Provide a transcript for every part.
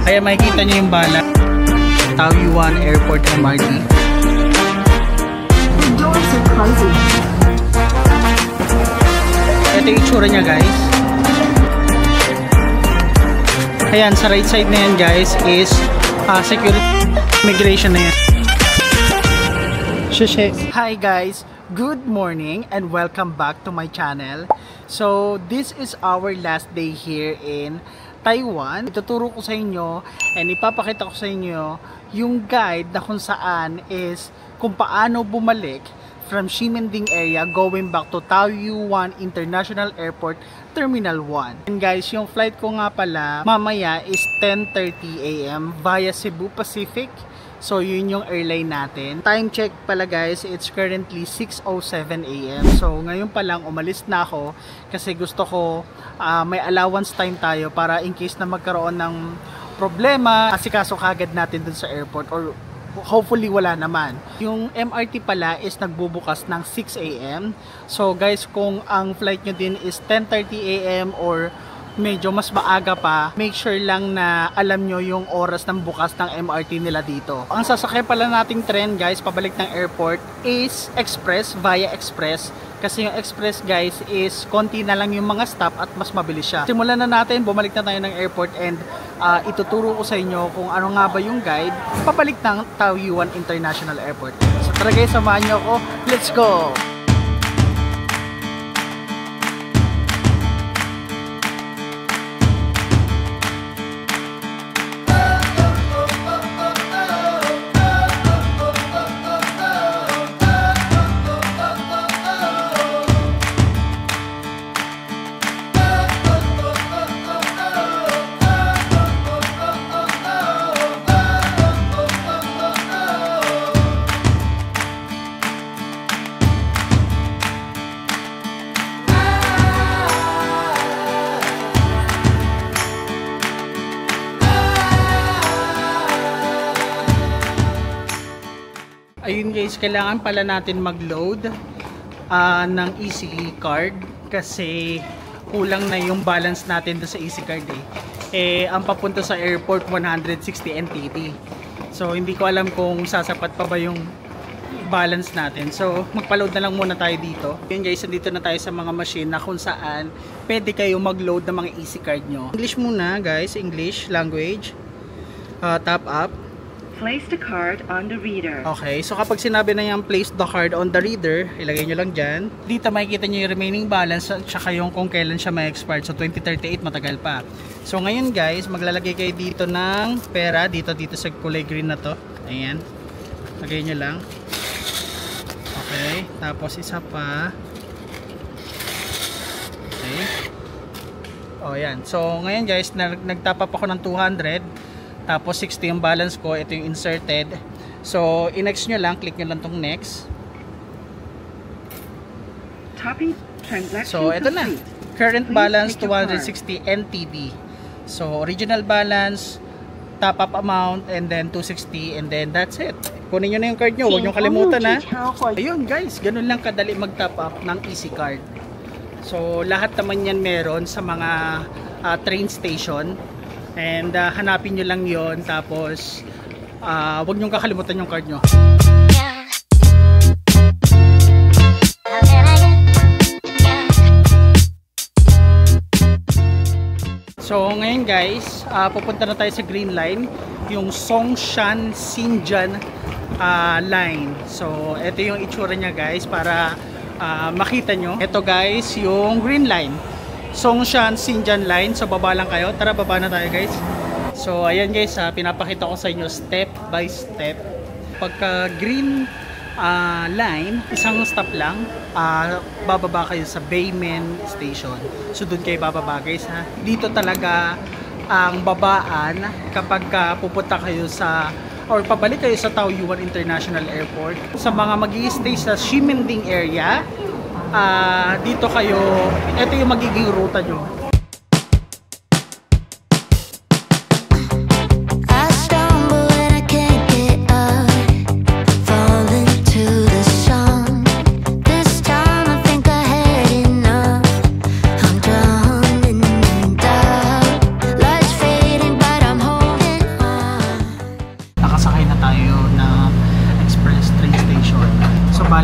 Kaya makikita nyo yung bala. Taoyuan Airport MRT. Doors are closing. Ito yung itsura niya, guys. Ayan, sa right side na yan, guys, is security immigration na yan. Hi guys, good morning and welcome back to my channel. So this is our last day here in Taiwan. Ituturo ko sa inyo and ipapakita ko sa inyo yung guide na kung saan is kung paano bumalik from Ximending area going back to Taoyuan International Airport Terminal 1. And guys, yung flight ko nga pala mamaya is 10:30 AM via Cebu Pacific. So yun yung airline natin. Time check pala guys, it's currently 6:07 AM. So ngayon pa lang umalis na ako kasi gusto ko may allowance time tayo para in case na magkaroon ng problema, asikaso kagad natin dun sa airport or hopefully wala naman. Yung MRT pala is nagbubukas ng 6 AM. So guys, kung ang flight nyo din is 10:30 AM or medyo mas maaga pa, make sure lang na alam nyo yung oras ng bukas ng MRT nila dito. Ang sasakay pala nating tren guys, pabalik ng airport is express, via express. Kasi yung express guys is konti na lang yung mga stop at mas mabilis siya. Simulan na natin, bumalik na tayo ng airport and ituturo ko sa inyo kung ano nga ba yung guide pabalik ng Taoyuan International Airport. So tara guys, samahan nyo ako. Let's go! Ayun guys, kailangan pala natin mag-load ng EC card kasi kulang na yung balance natin doon sa EC card ang papunta sa airport 160 NTD. So hindi ko alam kung sasapat pa ba yung balance natin. So magpa-load na lang muna tayo dito. Ayun guys, nandito na tayo sa mga machine na kung saan pwede kayo mag-load ng mga EC card nyo. English muna guys, English language. Top up. Place the card on the reader. Okay, so kapag sinabi na yung place the card on the reader, ilagay nyo lang dyan. Dito makikita nyo yung remaining balance at saka yung kung kailan siya ma-expire. So 2038, matagal pa. So ngayon guys, maglalagay kayo dito ng pera. Dito sa kulay green na to. Ayan. Lagay nyo lang. Okay, tapos isa pa. Okay. O yan. So ngayon guys, nagtap up ako ng 200. Tapos 60 yung balance ko, ito yung inserted. So, i-next nyo lang, click nyo lang tong next. So, ito na. Current balance 260 NTD. So, original balance, top up amount, and then 260, and then that's it. Kunin nyo na yung card nyo, huwag nyo kalimutan na. Ayun guys, ganun lang kadali mag-top up ng EC card. So, lahat naman yan meron sa mga train station. And hanapin nyo lang yon, tapos huwag nyo kakalimutan yung card nyo. So ngayon guys, pupunta na tayo sa green line, yung Songshan Xinjiang line. So ito yung itsura nya guys para makita nyo. Ito guys yung green line, Songshan Xinjiang line. So baba lang kayo. Tara, baba na tayo guys. So ayan guys, pinapakita ko sa inyo step by step. Pagka green line, isang stop lang, bababa kayo sa Beimen Station. So doon kayo bababa guys ha. Dito talaga ang babaan kapag pupunta kayo sa or pabalik kayo sa Taoyuan International Airport. Sa mga mag-i-stay sa Ximending area, dito kayo, ito yung magiging ruta nyo.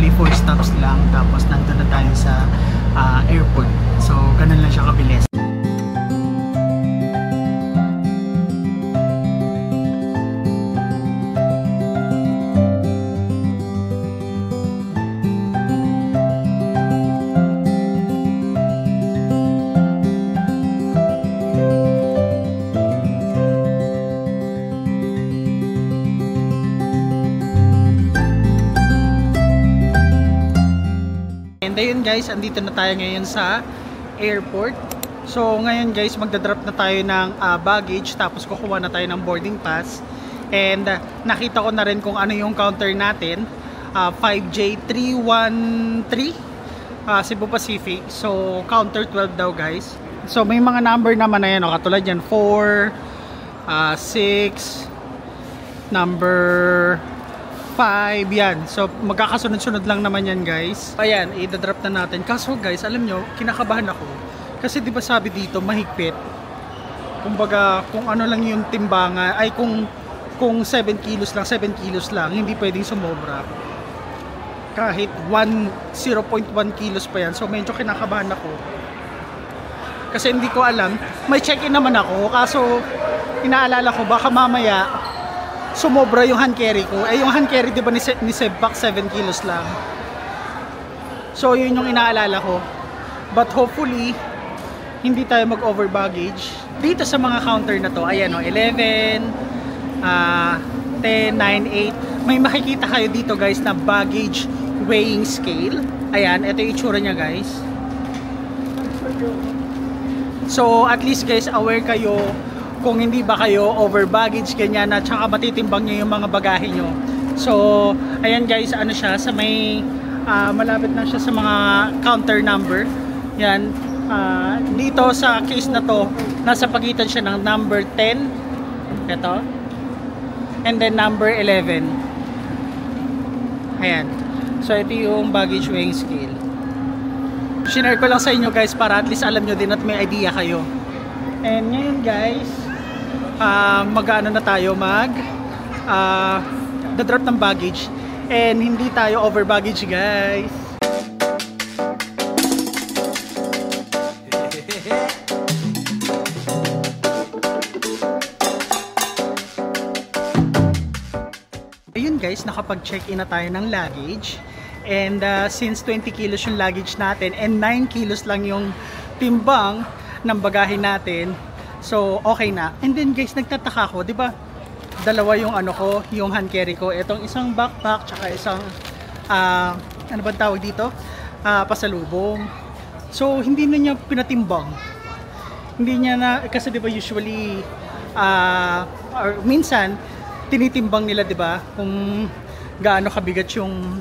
usually 4 stops lang, tapos nandun na tayo sa airport. So ganun lang siya kabilis. And ayun guys, andito na tayo ngayon sa airport. So ngayon guys, magdadrop na tayo ng baggage, tapos kukuha na tayo ng boarding pass. And nakita ko na rin kung ano yung counter natin, 5J313 Cebu Pacific. So counter 12 daw guys. So may mga number naman na yan, katulad yan 4, 6, number 5, yan. So magkakasunod-sunod lang naman yan guys. Ayan, i-drop na natin. Kaso guys, alam nyo, kinakabahan ako. Kasi di ba sabi dito, mahigpit. Kumbaga, kung ano lang yung timbangan, ay kung 7 kilos lang, 7 kilos lang, hindi pwedeng sumobra. Kahit 0.1 kilos pa yan. So medyo kinakabahan ako. Kasi hindi ko alam. May check-in naman ako. Kaso, inaalala ko, baka mamaya sumobra yung hand carry ko. Eh yung hand carry diba ni Sebpak 7 kilos lang. So yun yung inaalala ko. But hopefully hindi tayo mag-over baggage. Dito sa mga counter na to, ayan o, 11, 10, 9, 8. May makikita kayo dito guys na baggage weighing scale. Ayan, ito yung itsura nya guys. So at least guys, aware kayo kung hindi ba kayo over baggage ganyan, at saka matitimbang nyo yung mga bagahe nyo. So ayan guys, ano siya, sa may malapit na siya sa mga counter number. Yan, dito sa case na to, nasa pagitan siya ng number 10, ito, and then number 11. Ayan, so ito yung baggage weighing scale. Shinare ko lang sa inyo guys para at least alam nyo din at may idea kayo. And ngayon guys, mag-ano na tayo, the-drop ng baggage, and hindi tayo over baggage guys. Ayun guys, nakapag-check-in na tayo ng luggage, and since 20 kilos yung luggage natin and 9 kilos lang yung timbang ng bagahe natin, so okay na. And then guys, nagtataka ko, 'di ba? Dalawa yung ano ko, yung hand carry ko. Etong isang backpack tsaka isang ano ba tawag dito? Pasalubong. So hindi na niya pinatimbang. Hindi niya na, kasi 'di ba usually or minsan tinitimbang nila, 'di ba? Kung gaano kabigat yung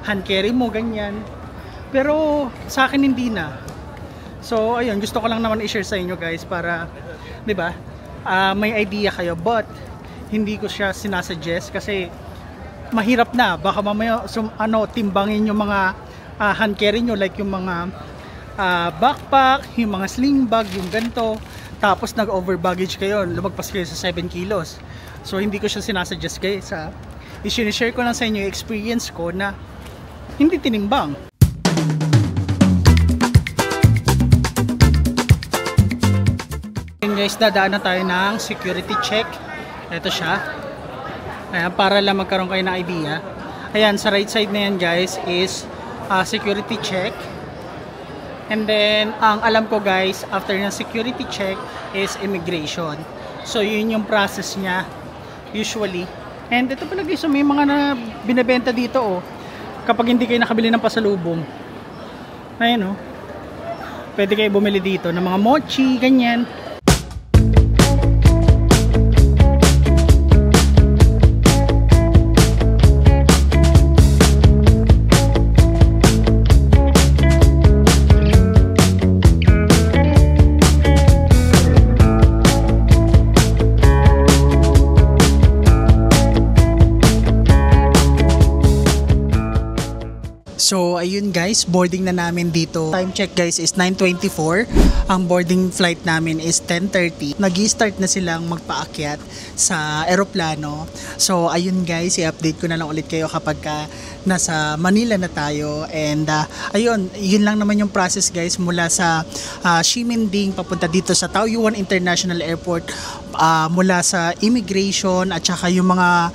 hand carry mo, ganyan. Pero sa akin hindi na. So ayun, gusto ko lang naman i-share sa inyo guys para, 'di ba? May idea kayo, but hindi ko siya sinasuggest kasi mahirap na. Baka mamaya timbangin yung mga hand carry nyo, like yung mga backpack, yung mga sling bag, yung ganito. Tapos nag-over baggage kayo, lumagpas kayo sa 7 kilos. So hindi ko siya sinasuggest guys. I-share ko lang sa inyo yung experience ko na hindi tinimbang. Guys, dadaan na tayo ng security check. Ito siya. Ayan, para lang magkaroon kayo ng idea. Ayan, sa right side na yan guys is security check. And then, ang alam ko guys, after ng security check is immigration. So yun yung process niya usually. And ito pala guys, may mga na binebenta dito oh. Kapag hindi kayo nakabili ng pasalubong. Ayan oh. Pwede kayo bumili dito ng mga mochi, ganyan. So ayun guys, boarding na namin dito. Time check guys is 9:24. Ang boarding flight namin is 10:30. Nag-i-start na silang magpaakyat sa eroplano. So ayun guys, i-update ko na lang ulit kayo kapag nasa Manila na tayo. And ayun, yun lang naman yung process guys, mula sa Ximending papunta dito sa Taoyuan International Airport, mula sa immigration at saka yung mga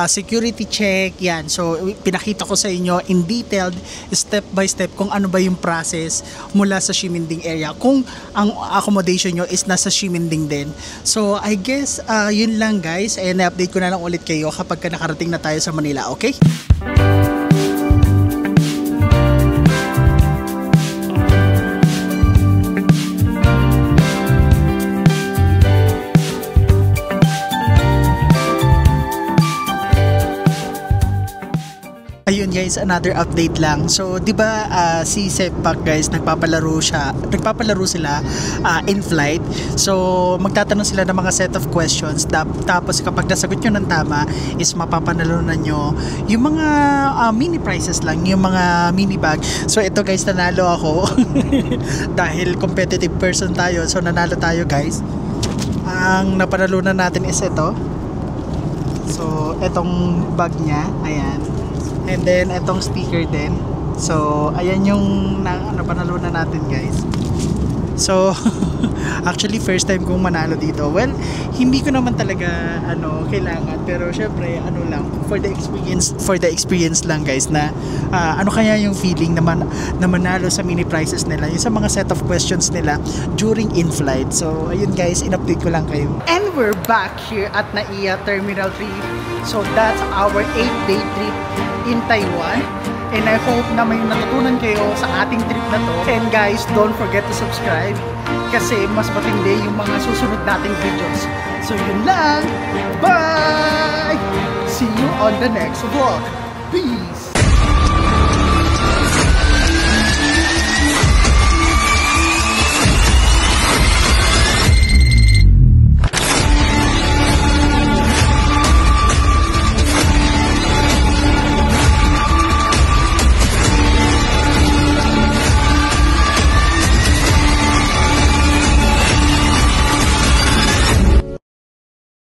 security check, yan. So pinakita ko sa inyo in detailed, step by step, kung ano ba yung process mula sa Ximending area, kung ang accommodation nyo is nasa Ximending din. So I guess yun lang guys, and update ko na lang ulit kayo kapag nakarating na tayo sa Manila, okay? Ayun guys, another update lang. So, 'di ba si Sepak guys, nagpapalaro sila in flight. So, magtatanong sila ng mga set of questions. Tapos kapag nasagot nyo ng tama, is mapapanalunan nyo yung mga mini prizes lang, yung mga mini bag. So, ito guys, nanalo ako. Dahil competitive person tayo. So, nanalo tayo guys. Ang napanalunan natin is ito. So, etong bag niya, ayan. And then etong sticker din. So ayan yung napanalunan natin guys. So actually first time kong manalo dito. Well, hindi ko naman talaga kailangan, pero syempre lang for the experience lang guys, na ano kaya yung feeling naman na manalo sa mini prizes nila, yung sa mga set of questions nila during in-flight. So ayun guys, in-update ko lang kayo. And we're back here at NAIA Terminal 3. So that's our 8-day trip in Taiwan, and I hope na may natutunan kayo sa ating trip na to. And guys, don't forget to subscribe kasi mas matindi yung mga susunod nating videos. So yun lang, bye! See you on the next vlog.